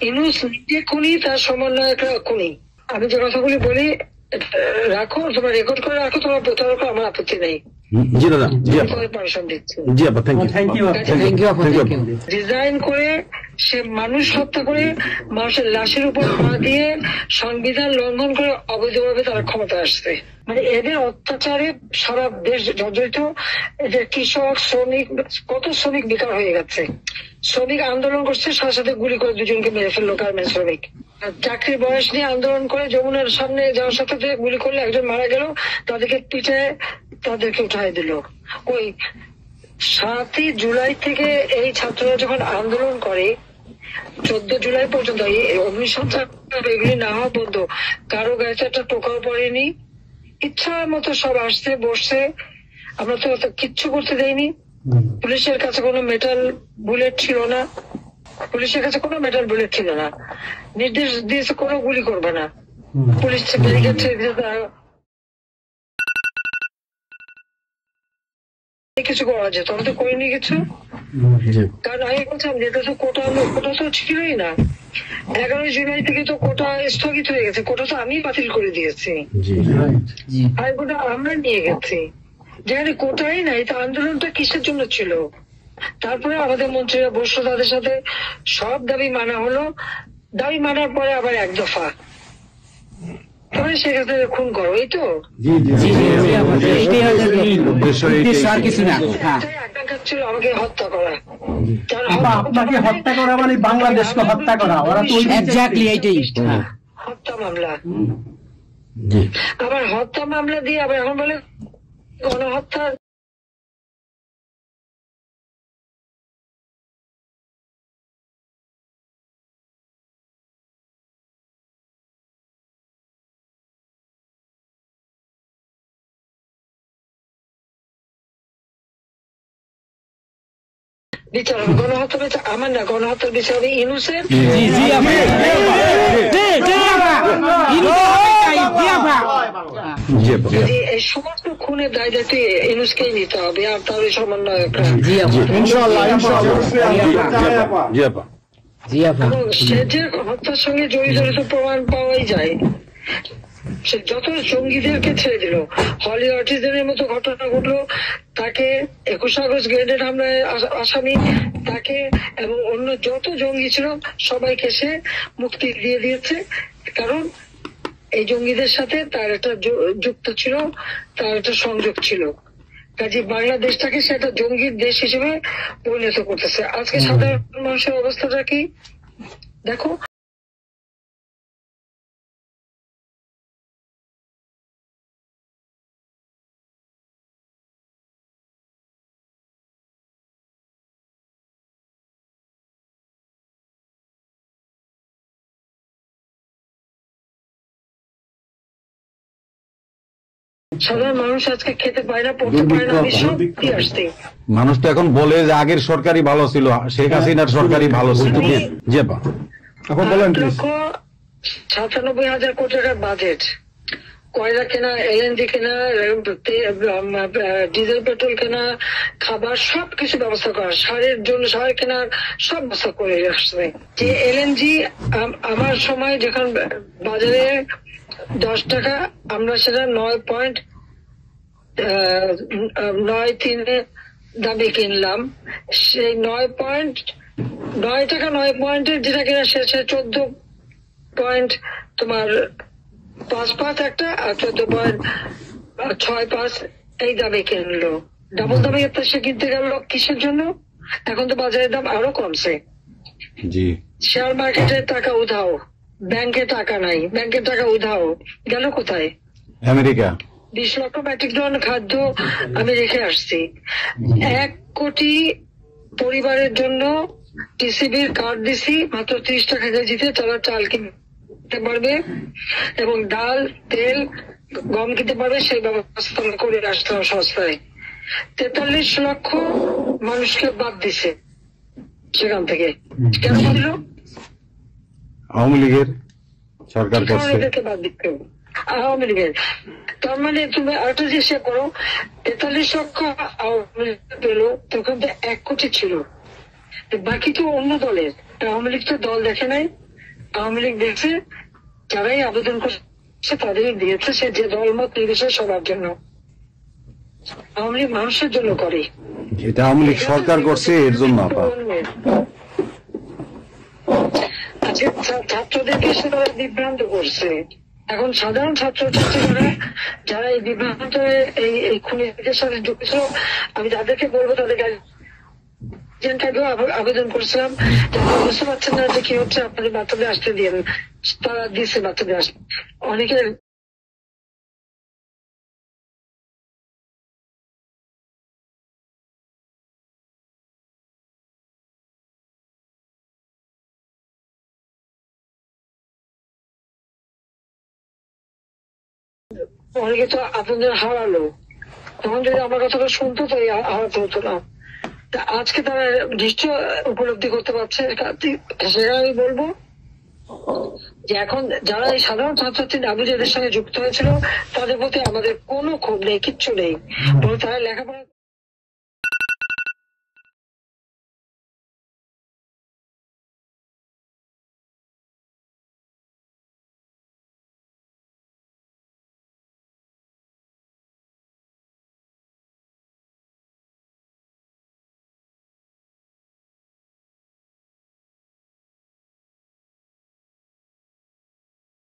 ইউনূস নিজে খুনি, তার সমন্বয়করা খুনি। আমি যে কথাগুলি বলি রাখো, তোমরা রেকর্ড করে রাখো, তোমার প্রতারক, আমার আপত্তি নেই। জি দাদা, জি পারমিশন দিচ্ছি। জি আপা, থ্যাংক ইউ। ডিজাইন করে সে মানুষ হত্যা করে, মানুষের লাশের উপর পা দিয়ে সংবিধান লঙ্ঘন করে অবৈধভাবে তারা ক্ষমতা আসছে। মানে এদের অত্যাচারে সারা দেশ জর্জরিত। এদের কৃষক, শ্রমিক, কত শ্রমিক বেকার হয়ে গেছে। শ্রমিক আন্দোলন করছে, সাথে সাথে গুলি করে দুজনকে মেরে ফেললো গার্মেন্টস শ্রমিক। চাকরির বয়স নিয়ে আন্দোলন করে যমুনার সামনে যাওয়ার সাথে গুলি করলে একজন মারা গেল, তাদেরকে পিঠে তাদেরকে উঠাই দিল। ওই 7ই জুলাই থেকে এই ছাত্ররা যখন আন্দোলন করে 14 জুলাই পর্যন্ত এই অগ্নিসংযোগ এগুলি না হওয়া বন্ধ, কারো গায়ে একটা টোকাও পড়েনি। ইচ্ছা মতো সব আসছে বসছে, আমরা তো কিচ্ছু করতে দেয়নি। পুলিশের কাছে কোনো মেটাল বুলেট ছিল না, পুলিশের কাছে কোনো মেটাল বুলেট ছিল না। নির্দেশ দিয়েছে কোনো গুলি করবে না, পুলিশ ব্যারিকেড ছেড়ে দিয়েছে, কিছু করা যেত। আমি তো করিনি কিছু, কারণ আমি বলছিলাম যেটা তো কোটা তো ছিলই না। 11 জুলাই থেকে তো কোটা স্থগিত হয়ে গেছে, কোটা তো আমি বাতিল করে দিয়েছি, আর কোটা আমরা নিয়ে গেছি। যেখানে কোটাই নাই, তা আন্দোলনটা কিসের জন্য ছিল? তারপরে আমাদের মন্ত্রীরা বসলো, তাদের সাথে সব দাবি মানা হলো। দাবি মানার পরে আবার এক দফা, তবে সেক্ষেত্রে খুন করো, এই তো ছিল আমাকে হত্যা করা। আপনাকে হত্যা করা মানে বাংলাদেশকে হত্যা করা, ওরা তো হত্যা মামলা। আবার হত্যা মামলা দিয়ে আবার এখন বলে গণহত্যা। বিচার হবে গণহত্যার বিচার, আমার না, গণহত্যার বিচার হবে ইউনূসের। এই সমস্ত খুনের দায় দায়িত্ব ইউনূসকেই নিতে হবে, আর তার সমন্বয়করা। সে যে হত্যার সঙ্গে জড়িত প্রমাণ পাওয়াই যায়। সে যত জঙ্গিদেরকে ছেড়ে দিল, হলি আর্টিজানের মতো ঘটনা ঘটলো, তাকে 21 আগস্ট গ্রেনেড হামলায় আসামি তাকে এবং অন্য যত জঙ্গি ছিল সবাইকে সে মুক্তি দিয়ে দিয়েছে। কারণ এই জঙ্গিদের সাথে তার একটা যুক্ত ছিল, তার একটা সংযোগ ছিল। কাজে বাংলাদেশটাকে সে একটা জঙ্গির দেশ হিসেবে পরিণত করতেছে। আজকে সাধারণ মানুষের অবস্থাটা কি দেখো। সাধারণ মানুষ আজকে খেতে পায় না, পড়তে পারে না, সব কি আসতে। মানুষ তো এখন বলে যে আগের সরকারই ভালো ছিল, শেখ হাসিনার সরকারই ভালো ছিল। জি আপা, এখন বলেন। 97,000 কোটি টাকার বাজেট, কয়লা কেনা, এলএনজি কেনা, ডিজেল পেট্রোল কেনা, খাবার সবকিছু ব্যবস্থা করা, সারের জন্য সার কেনার সব ব্যবস্থা করে আসছে। যে এলএনজি আমার সময় যখন বাজারে 10 টাকা, আমরা সেটা 9.93 দামে কিনলাম। সেই 9 টাকা 9 পয়েন্টের যেটা কিনা সে 14 তোমার 5 একটা, আর 14.65 এই দামে কিনলো। ডাবল দামে সে কিনতে গেল কিসের জন্য? এখন তো বাজারের দাম আরো কমছে। শেয়ার মার্কেটের টাকা উধাও, ব্যাংকে টাকা নাই, ব্যাংকের টাকা উধাও, গেল কোথায়? আমেরিকা। 20 লক্ষ মেট্রিক টন খাদ্য আমি রেখে আসছি। 1 কোটি পরিবারের জন্য টিসিবির কার্ড দিছি, মাত্র 30 টাকা কেজিতে তারা চাল কিনতে পারবে এবং ডাল, তেল, গম কিনতে পারবে। সেই ব্যবস্থা করে আসতে হবে সস্তায়। 43 লক্ষ মানুষকে বাদ দিছে সেখান থেকে। কেন দিল? আওয়ামী লীগের সরকার করছে, বাদ দিতে আওয়ামী লীগের। তার মানে তুমি আরেকটা চেষ্টা করো, 43 লক্ষ আওয়ামী লীগ পেল, তখন তো 1 কোটি ছিল, বাকি তো অন্য দলের। আওয়ামী লীগ তো দল দেখে নাই, আওয়ামী লীগ দেখছে যারাই আবেদন করছে তাদেরই দিয়েছে, সে যে দলমত নির্বিশেষে সবার জন্য। আওয়ামী লীগ মানুষের জন্য করে, এটা আওয়ামী লীগ সরকার করছে এর জন্য আপা। আজকে ছাত্রদেরকে সে তারা বিভ্রান্ত করছে। এখন সাধারণ ছাত্রছাত্রীরা যারা এই বিভ্রান্ত এই খুনিদের সাথে যুক্ত ছিল, আমি তাদেরকে বলবো তাদের গার্জিয়ানটাকেও আবেদন করছিলাম যে আপনারা বুঝতে পারছেন না যে কি হচ্ছে, আপনাদের বাচ্চাদের আসতে দিয়ে তারা দিচ্ছে বাচ্চাদের আসতে। অনেকে অনেকে তো আপনাদের হারালো, তখন যদি আমার কথাটা শুনতো তো হারাতে হতো না। আজকে তারা নিশ্চয় উপলব্ধি করতে পারছে, সেটা আমি বলবো যে এখন যারা এই সাধারণ ছাত্রছাত্রী আবিজাদের সঙ্গে যুক্ত হয়েছিল তাদের প্রতি আমাদের কোনো ক্ষোভ নেই, কিচ্ছু নেই, বলে তারা লেখাপড়া